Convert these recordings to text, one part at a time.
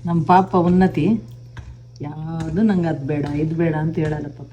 ನಮ್ಮ ಪಾಪ ಉನ್ನತಿ ಯಾವುದು ನಂಗೆ ಅದು ಬೇಡ ಇದು ಬೇಡ ಅಂತ ಹೇಳಲ್ಲ ಪಾಪ.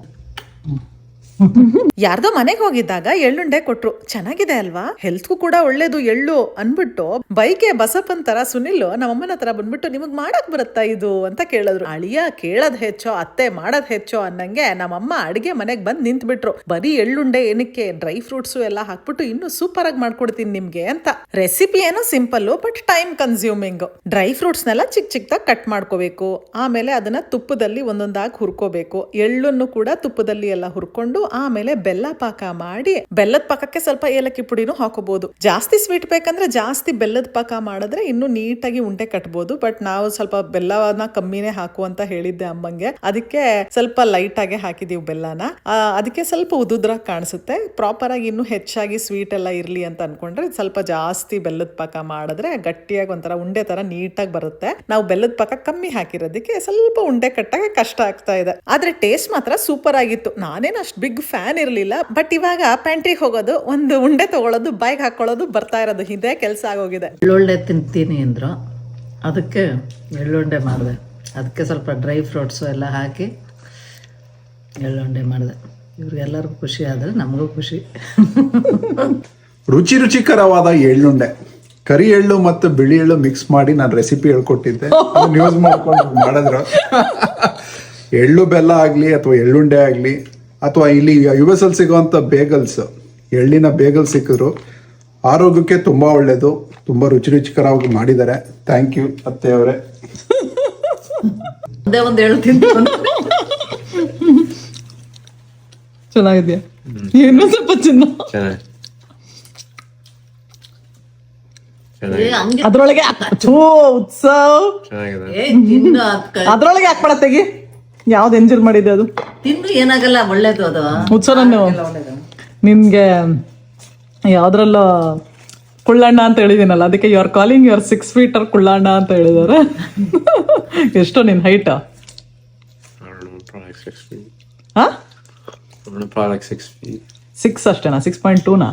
ಯಾರ್ದೋ ಮನೆಗೆ ಹೋಗಿದ್ದಾಗ ಎಳ್ಳುಂಡೆ ಕೊಟ್ರು, ಚೆನ್ನಾಗಿದೆ ಅಲ್ವಾ, ಹೆಲ್ತ್ಗೂ ಕೂಡ ಒಳ್ಳೇದು ಎಳ್ಳು ಅನ್ಬಿಟ್ಟು ಬೈಕೆ ಬಸಪ್ಪನ್ ತರ ಸುನಿಲ್ ನಮ್ಮಮ್ಮನ ಹತ್ರ ಬಂದ್ಬಿಟ್ಟು ನಿಮಗ್ ಮಾಡಕ್ ಬರುತ್ತಾ ಇದು ಅಂತ ಕೇಳಿದ್ರು. ಅಳಿಯ ಕೇಳದ್ ಹೆಚ್ಚೋ ಅತ್ತೆ ಮಾಡದ್ ಹೆಚ್ಚೋ ಅನ್ನಂಗೆ ನಮ್ಮಮ್ಮ ಅಡಿಗೆ ಮನೆಗ್ ಬಂದ್ ನಿಂತ್ ಬಿಟ್ರು. ಬರೀ ಎಳ್ಳುಂಡೆ ಏನಕ್ಕೆ, ಡ್ರೈ ಫ್ರೂಟ್ಸ್ ಎಲ್ಲ ಹಾಕ್ಬಿಟ್ಟು ಇನ್ನು ಸೂಪರ್ ಆಗಿ ಮಾಡ್ಕೊಡ್ತೀನಿ ನಿಮ್ಗೆ ಅಂತ. ರೆಸಿಪಿ ಏನೋ simple but time consuming. Dry fruits ನೆಲ್ಲ ಚಿಕ್ಕ ಚಿಕ್ಕದಾಗಿ ಕಟ್ ಮಾಡ್ಕೋಬೇಕು, ಆಮೇಲೆ ಅದನ್ನ ತುಪ್ಪದಲ್ಲಿ ಒಂದೊಂದಾಗಿ ಹುರ್ಕೋಬೇಕು. ಎಳ್ಳನ್ನು ಕೂಡ ತುಪ್ಪದಲ್ಲಿ ಎಲ್ಲ ಹುರ್ಕೊಂಡು ಆಮೇಲೆ ಬೆಲ್ಲ ಪಾಕ ಮಾಡಿ, ಬೆಲ್ಲದ ಪಾಕಕ್ಕೆ ಸ್ವಲ್ಪ ಏಲಕ್ಕಿ ಪುಡಿನೂ ಹಾಕೋಬಹುದು. ಜಾಸ್ತಿ ಸ್ವೀಟ್ ಬೇಕಂದ್ರೆ ಜಾಸ್ತಿ ಬೆಲ್ಲದ ಪಾಕ ಮಾಡಿದ್ರೆ ಇನ್ನು ನೀಟಾಗಿ ಉಂಡೆ ಕಟ್ಬೋದು. ಬಟ್ ನಾವು ಸ್ವಲ್ಪ ಬೆಲ್ಲನ ಕಮ್ಮಿನೇ ಹಾಕು ಅಂತ ಹೇಳಿದ್ದೆ ಅಮ್ಮಂಗೆ, ಅದಕ್ಕೆ ಸ್ವಲ್ಪ ಲೈಟ್ ಆಗಿ ಹಾಕಿದೀವಿ ಬೆಲ್ಲನ. ಅದಕ್ಕೆ ಸ್ವಲ್ಪ ಉದುದ್ರಾಗಿ ಕಾಣಿಸುತ್ತೆ. ಪ್ರಾಪರ್ ಆಗಿ ಇನ್ನು ಹೆಚ್ಚಾಗಿ ಸ್ವೀಟ್ ಎಲ್ಲ ಇರ್ಲಿ ಅಂತ ಅನ್ಕೊಂಡ್ರೆ ಸ್ವಲ್ಪ ಜಾಸ್ತಿ ಬೆಲ್ಲದ ಪಾಕ ಮಾಡಿದ್ರೆ ಗಟ್ಟಿಯಾಗಿ ಒಂಥರ ಉಂಡೆ ತರ ನೀಟಾಗಿ ಬರುತ್ತೆ. ನಾವು ಬೆಲ್ಲದ ಪಾಕ ಕಮ್ಮಿ ಹಾಕಿರೋದಕ್ಕೆ ಸ್ವಲ್ಪ ಉಂಡೆ ಕಟ್ಟಾಗ ಕಷ್ಟ ಆಗ್ತಾ ಇದೆ. ಆದ್ರೆ ಟೇಸ್ಟ್ ಮಾತ್ರ ಸೂಪರ್ ಆಗಿತ್ತು. ನಾನೇನು ಅಷ್ಟು ಬಿಗ್ ಫ್ಯಾನ್ ಇರ್ಲಿಲ್ಲ, ಬಟ್ ಇವಾಗ ಪ್ಯಾಂಟ್ರಿಗೆ ಹೋಗೋದು, ಒಂದು ಉಂಡೆ ತಗೊಳ್ಳೋದು, ಬೈಕ್ ಹಾಕೊಳ್ಳೋದು, ಬರ್ತಾ ಇರೋದು, ಇದೇ ಕೆಲಸ ಆಗೋಗಿದೆ. ಎಳ್ಳುಂಡೆ ತಿಂತೀನಿ ಅಂದ್ರು, ಅದಕ್ಕೆ ಎಳ್ಳುಂಡೆ ಮಾಡಿದೆ. ಅದಕ್ಕೆ ಸ್ವಲ್ಪ ಡ್ರೈ ಫ್ರೂಟ್ಸು ಎಲ್ಲ ಹಾಕಿ ಎಳ್ಳುಂಡೆ ಮಾಡಿದೆ. ಇವ್ರಿಗೆಲ್ಲರಿಗೂ ಖುಷಿ ಆದರೆ ನಮಗೂ ಖುಷಿ. ರುಚಿಕರವಾದ ಎಳ್ಳುಂಡೆ, ಕರಿ ಎಳ್ಳು ಮತ್ತು ಬಿಳಿ ಎಳ್ಳು ಮಿಕ್ಸ್ ಮಾಡಿ ನಾನು ರೆಸಿಪಿ ಹೇಳ್ಕೊಟ್ಟಿದ್ದೆ, ಯೂಸ್ ಮಾಡ್ಕೊಂಡು ಮಾಡಿದ್ರು. ಎಳ್ಳು ಬೆಲ್ಲ ಆಗಲಿ ಅಥವಾ ಎಳ್ಳುಂಡೆ ಆಗಲಿ ಅಥವಾ ಇಲ್ಲಿ US ಅಲ್ಲಿ ಸಿಗುವಂಥ ಬೇಗಲ್ಸ್, ಎಳ್ಳಿನ ಬೇಗಲ್ ಸಿಕ್ಕಿದ್ರು ಆರೋಗ್ಯಕ್ಕೆ ತುಂಬ ಒಳ್ಳೆಯದು. ತುಂಬ ರುಚಿಕರವಾಗಿ ಮಾಡಿದ್ದಾರೆ. ಥ್ಯಾಂಕ್ ಯು ಅತ್ತೆಯವರೇ. ಅದೇ ಒಂದು ಹೇಳ್ತೀನಿ. ಚೆನ್ನಾಗಿದೆಯಾ? ಇನ್ನೂ ಸ್ವಲ್ಪ ಚಿನ್ನ ಅದ್ರೊಳಗೆ ಉತ್ಸವ್ ಅದ್ರೊಳಗೆ ಹಾಕ್ಬೇಡ, ತೆಗಿ. ಯಾವ್ದು ಎಂಜಲ್ ಮಾಡಿದೆ ಅದು ತಿಂದು ಏನಾಗಲ್ಲ, ಒಳ್ಳೇದು ಅದು. ಉತ್ಸವನು ನಿನ್ಗೆ ಯಾವ್ದ್ರಲ್ಲೂ ಕುಳ್ಳಣ್ಣ ಅಂತ ಹೇಳಿದೀನಲ್ಲ, ಅದಕ್ಕೆ you are calling your 6 feet ಕುಳ್ಳಣ್ಣ ಅಂತ ಹೇಳಿದಾರೆ. ಎಷ್ಟು ನಿನ್ ಹೈಟ್? 6 ಅಷ್ಟೇನಾ? 6.2ನಾ?